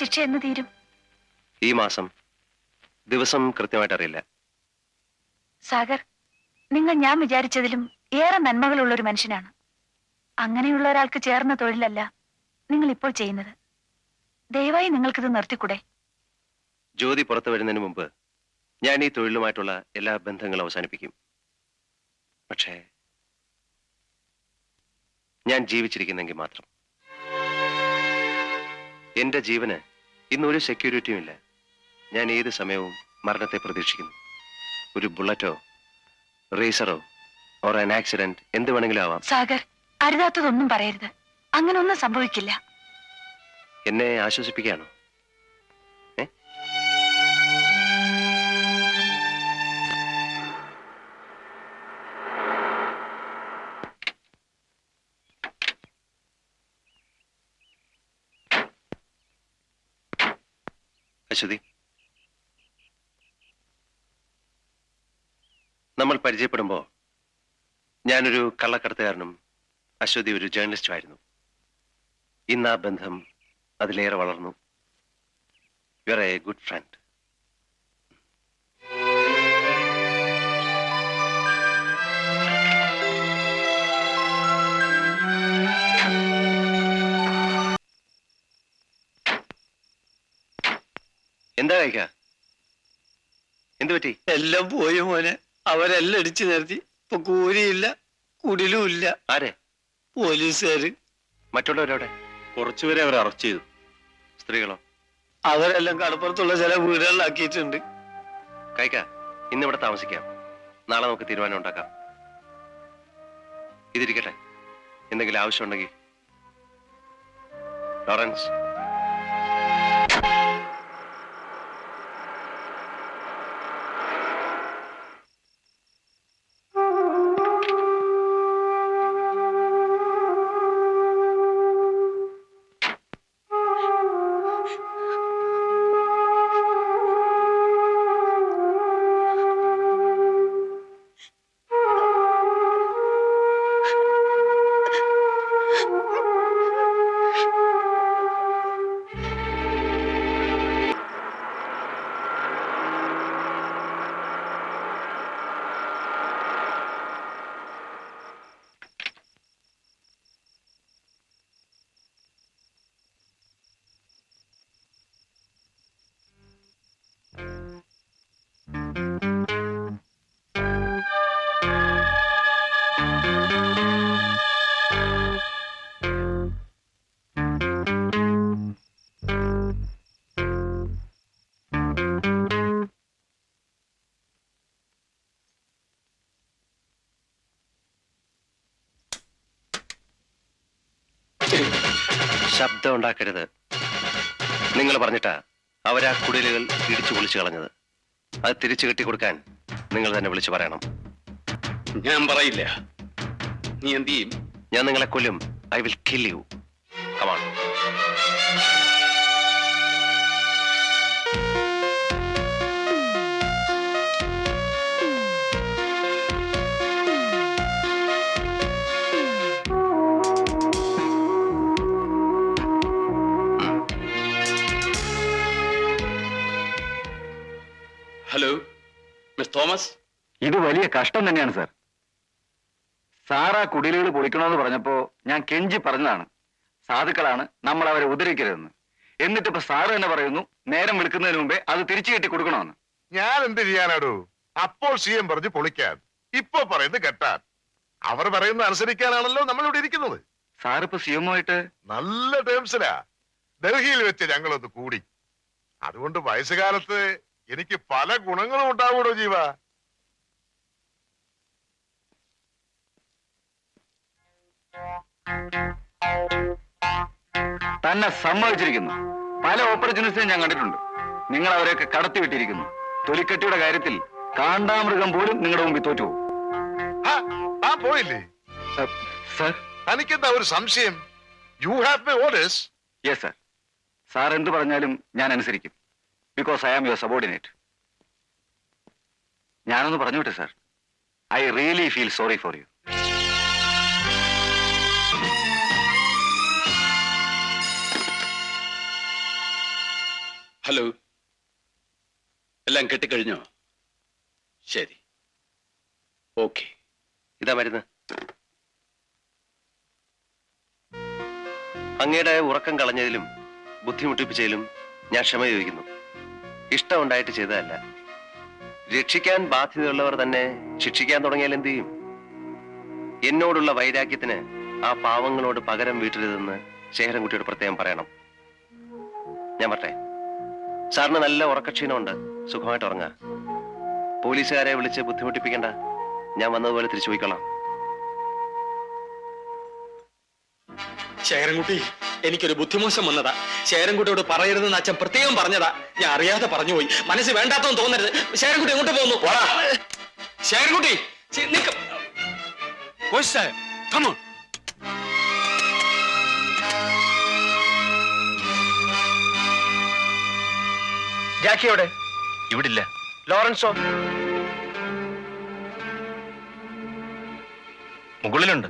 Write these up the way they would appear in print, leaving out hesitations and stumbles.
ശിക്ഷ എന്ന് തീരും? ഈ മാസം. ദിവസം കൃത്യമായിട്ട് അറിയില്ല. സാഗർ, നിങ്ങൾ ഞാൻ വിചാരിച്ചതിലും ഏറെ നന്മകളുള്ള ഒരു മനുഷ്യനാണ്. അങ്ങനെയുള്ള ഒരാൾക്ക് ചേർന്ന തൊഴിലല്ല നിങ്ങൾ ഇപ്പോൾ ചെയ്യുന്നത്. ദയവായി നിങ്ങൾക്കിത് നിർത്തിക്കൂടെ? ജ്യോതി പുറത്തു വരുന്നതിന് മുമ്പ് ഞാൻ ഈ തൊഴിലുമായിട്ടുള്ള എല്ലാ ബന്ധങ്ങളും അവസാനിപ്പിക്കും. പക്ഷേ ഞാൻ ജീവിച്ചിരിക്കുന്നെങ്കിൽ മാത്രം. എന്റെ ജീവന് ഇന്നൊരു സെക്യൂരിറ്റിയും ഇല്ല. ഞാൻ ഏത് സമയവും മരണത്തെ പ്രതീക്ഷിക്കുന്നു. ഒരു ബുള്ളറ്റോ റേസറോ ഓർ ആൻ ആക്സിഡന്റ് എന്ത് വേണമെങ്കിലും ആവാം. സാഗർ, അരുതാത്തതൊന്നും പറയരുത്. അങ്ങനെ ഒന്നും സംഭവിക്കില്ല. എന്നെ ആശ്വസിപ്പിക്കുകയാണോ? അശ്വതി, നമ്മൾ പരിചയപ്പെടുമ്പോ ഞാനൊരു കള്ളക്കടത്തുകാരനും അശ്വതി ഒരു ജേർണലിസ്റ്റും ആയിരുന്നു. ഇന്ന് ആ ബന്ധം അതിലേറെ വളർന്നു. You are A good friend. എന്താ കഴിക്ക? എന്തു പറ്റി? എല്ലാം പോയി മോനെ. അവരെല്ലാം ഇടിച്ചു നിർത്തി. ഇപ്പൊ കൂലിയില്ല, കുടിലും ഇല്ല. ആരെ? പോലീസുകാര്. മറ്റുള്ളവരവിടെ? കുറച്ചുപേരെ അവർ അറസ്റ്റ് ചെയ്തു. സ്ത്രീകളോ? അവരെല്ലാം കടപ്പുറത്തുള്ള ചില വീടുകളിലാക്കിയിട്ടുണ്ട്. കഴിക്ക, ഇന്നിവിടെ താമസിക്കാം. നാളെ നമുക്ക് തീരുമാനം ഉണ്ടാക്കാം. ഇതിരിക്കട്ടെ, എന്തെങ്കിലും ആവശ്യമുണ്ടെങ്കിൽ. ലോറൻസ്, ശബ്ദം ഉണ്ടാക്കരുത്. നിങ്ങൾ പറഞ്ഞിട്ടാ അവരാ കുടിലുകൾ ഇടിച്ചു പൊളിച്ചു കളഞ്ഞത്. അത് തിരിച്ചു കെട്ടിക്കൊടുക്കാൻ നിങ്ങൾ തന്നെ വിളിച്ചു പറയണം. ഞാൻ പറയില്ല. നീ എന്ത് ചെയ്യും? ഞാൻ നിങ്ങളെ കൊല്ലും. I will kill you. Come on. Hello miss Thomas. ഇത് വലിയ കഷ്ടം തന്നെയാണ് സാർ. സാറാ കുടിലുകൾ പൊളിക്കണമെന്ന് പറഞ്ഞപ്പോ ഞാൻ കെഞ്ചി പറഞ്ഞതാണ്. സാധുക്കളാണ്, നമ്മൾ അവരെ ഉദ്ധരിക്കരുതെന്ന്. എന്നിട്ടിപ്പോ സാറ് തന്നെ പറയുന്നു നേരം വിളിക്കുന്നതിന് മുമ്പേ അത് തിരിച്ചു കെട്ടി കൊടുക്കണമെന്ന്. ഞാൻ എന്ത് ചെയ്യാനാടോ? അപ്പോൾ CM പറഞ്ഞു പൊളിക്കാൻ, ഇപ്പൊ പറയുന്നത് കെട്ടാൻ. അവർ പറയുന്നത് അനുസരിക്കാനാണല്ലോ നമ്മൾ ഇവിടെ ഇരിക്കുന്നത്. സാറിപ്പോ CM-ആയിട്ട് നല്ല ടേംസിലാ. ഡൽഹിയിൽ വെച്ച് ഞങ്ങളൊന്ന് കൂടി. അതുകൊണ്ട് വയസ്സുകാലത്ത് എനിക്ക് പല ഗുണങ്ങളും ഉണ്ടാവൂടോ ജീവ. തന്നെ സമ്മതിച്ചിരിക്കുന്നു. പല ഓപ്പർച്യൂണിറ്റീസും ഞാൻ കണ്ടിട്ടുണ്ട്. നിങ്ങൾ അവരെയൊക്കെ കടത്തിവിട്ടിരിക്കുന്നു. തൊലിക്കെട്ടിയുടെ കാര്യത്തിൽ കാണ്ടാമൃഗം പോലും നിങ്ങളുടെ മുമ്പിൽ തോറ്റുപോകും. ആ പോയില്ലേ സർ? തനിക്കെന്താ ഒരു സംശയം? You have my orders. Yes sir. Sir എന്ത് പറഞ്ഞാലും ഞാൻ അനുസരിക്കും. Because I am your subordinate. ഞാനൊന്ന് പറഞ്ഞോട്ടെ sir. I really feel sorry for you. Hello, എല്ലാം കെട്ടിക്കഴിഞ്ഞോ? ശരി, ഓക്കെ. ഇതാ മരുന്ന്. അങ്ങയുടെ ഉറക്കം കളഞ്ഞതിലും ബുദ്ധിമുട്ടിപ്പിച്ചതിലും ഞാൻ ക്ഷമ ചോദിക്കുന്നു. ഇഷ്ടമുണ്ടായിട്ട് ചെയ്തതല്ല. രക്ഷിക്കാൻ ബാധ്യതയുള്ളവർ തന്നെ ശിക്ഷിക്കാൻ തുടങ്ങിയാൽ എന്ത് ചെയ്യും? എന്നോടുള്ള വൈരാഗ്യത്തിന് ആ പാവങ്ങളോട് പകരം വീട്ടരുതെന്ന് ശേഖരൻകുട്ടിയോട് പ്രത്യേകം പറയണം. ഞാൻ പറട്ടെ, സാറിന് നല്ല ഉറക്കക്ഷീണമുണ്ട്, സുഖമായിട്ട് ഉറങ്ങാ. പോലീസുകാരെ വിളിച്ച് ബുദ്ധിമുട്ടിപ്പിക്കണ്ട, ഞാൻ വന്നതുപോലെ തിരിച്ചു പോയിക്കൊള്ളാം. ശേഖരൻകുട്ടി, എനിക്കൊരു ബുദ്ധിമോശം വന്നതാ. ശേഖരൻകുട്ടിയോട് പറയരുതെന്ന് അച്ഛൻ പ്രത്യേകം പറഞ്ഞതാ. ഞാൻ അറിയാതെ പറഞ്ഞുപോയി. മനസ്സ് വേണ്ടാത്തൊന്നും തോന്നരുത്. ശേഖരൻകുട്ടി എങ്ങോട്ട് പോകുന്നു? ശേഖരൻകുട്ടി നിൽക്കും. ജാക്കിയോടെ ഇവിടില്ല. ലോറൻസോ മുകളിലുണ്ട്.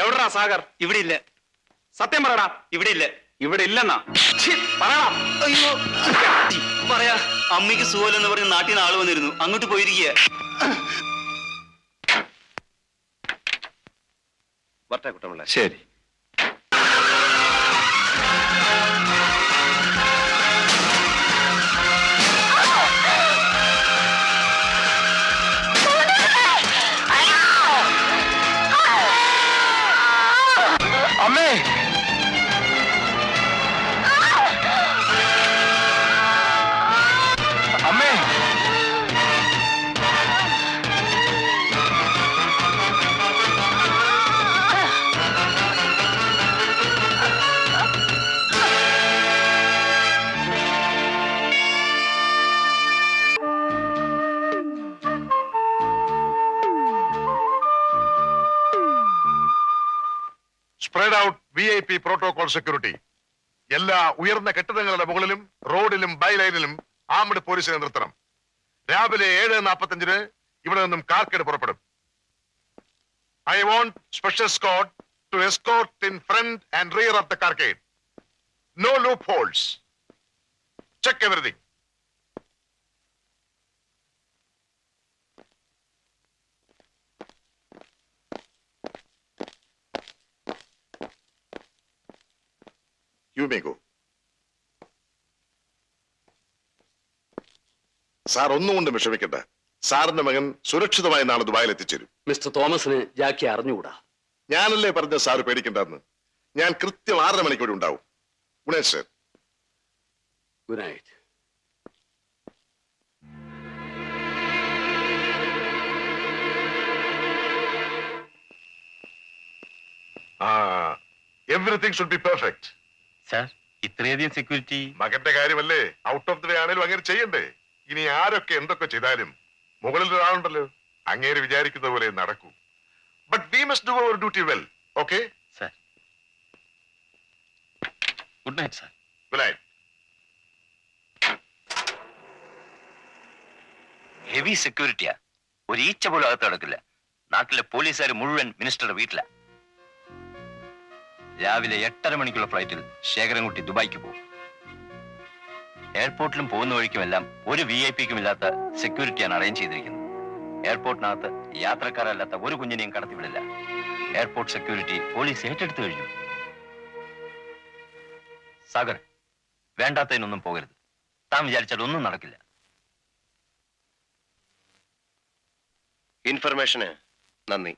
എവിടെടാ സാഗർ? ഇവിടെ ഇല്ല. സത്യം പറയടാ. ഇവിടെ ഇല്ല. ഇവിടെ ഇല്ലെന്നാ പറയടാ. അയ്യോ, പറയാ. അമ്മയ്ക്ക് സുഖമില്ലെന്ന് പറഞ്ഞ് നാട്ടിൽ നിന്ന് ആള് വന്നിരുന്നു. അങ്ങോട്ട് പോയിരിക്കുക. വരട്ടെ കുട്ടമുള്ള. ശരി. അമ്മേ, അമ്മേ, spread out VIP protocol security. എല്ലാ ഉയർന്ന കെട്ടിടങ്ങളുടെ മുകളിലും റോഡിലും ബൈലൈനിലും ആംഡ് പോലീസിനെ നിർത്തണം. രാവിലെ 7:45 ഇവിടെ നിന്നും കാർക്കേഡ് പുറപ്പെടും. I want special squad to escort in front and rear of the carcade. No loopholes. Check everything. You may go. Sir ഒന്നുകൊണ്ടും വിഷമിക്കണ്ട. സാറിന്റെ മകൻ സുരക്ഷിതമായി നാളെ ദുബായിൽ എത്തിച്ചേരും. മിസ്റ്റർ തോമസിന് ജാക്കി അറിഞ്ഞുകൂടാ. ഞാനല്ലേ പറഞ്ഞ സാറ് പേടിക്കണ്ടെന്ന്. ഞാൻ കൃത്യം 6:30 മണിക്കൂർ ഉണ്ടാവും. Good night sir. Good night. Everything should be perfect. Sir, ഇത്രയധികം സെക്യൂരിറ്റി. മകന്റെ കാര്യമല്ലേ, ഔട്ട് ഓഫ് ദി വേ ആണെങ്കിലും അങ്ങനെ ചെയ്യണ്ടേ. ഇനി ആരൊക്കെ എന്തൊക്കെ ചെയ്താലും മുകളിൽ ഒരാളുണ്ടല്ലോ, അങ്ങേര് വിചാരിക്കുന്ന പോലെ നടക്കൂ. But we must do our duty well. Okay sir. Good night sir. Good night. Heavy സെക്യൂരിറ്റിയാ. ഒരു ഈച്ച പോലും അകത്ത് കിടക്കില്ല. നാട്ടിലെ പോലീസുകാർ മുഴുവൻ മിനിസ്റ്ററുടെ വീട്ടിലാ. രാവിലെ 8:30 മണിക്കുള്ള ഫ്ലൈറ്റിൽ ശേഖരൻകുട്ടി ദുബായിക്ക് പോകും. എയർപോർട്ടിലും പോകുന്ന വഴിക്കുമെല്ലാം ഒരു VIP-ക്കും ഇല്ലാത്ത സെക്യൂരിറ്റിയാണ് അറേഞ്ച് ചെയ്തിരിക്കുന്നത്. എയർപോർട്ടിനകത്ത് യാത്രക്കാരല്ലാത്ത ഒരു കുഞ്ഞിനെയും കടത്തിവിടില്ല. എയർപോർട്ട് സെക്യൂരിറ്റി പോലീസ് ഏറ്റെടുത്തു കഴിഞ്ഞു. സാഗർ, വേണ്ടാത്തതിനൊന്നും പോകരുത്. താൻ വിചാരിച്ചാൽ ഒന്നും നടക്കില്ല. ഇൻഫർമേഷന് നന്ദി.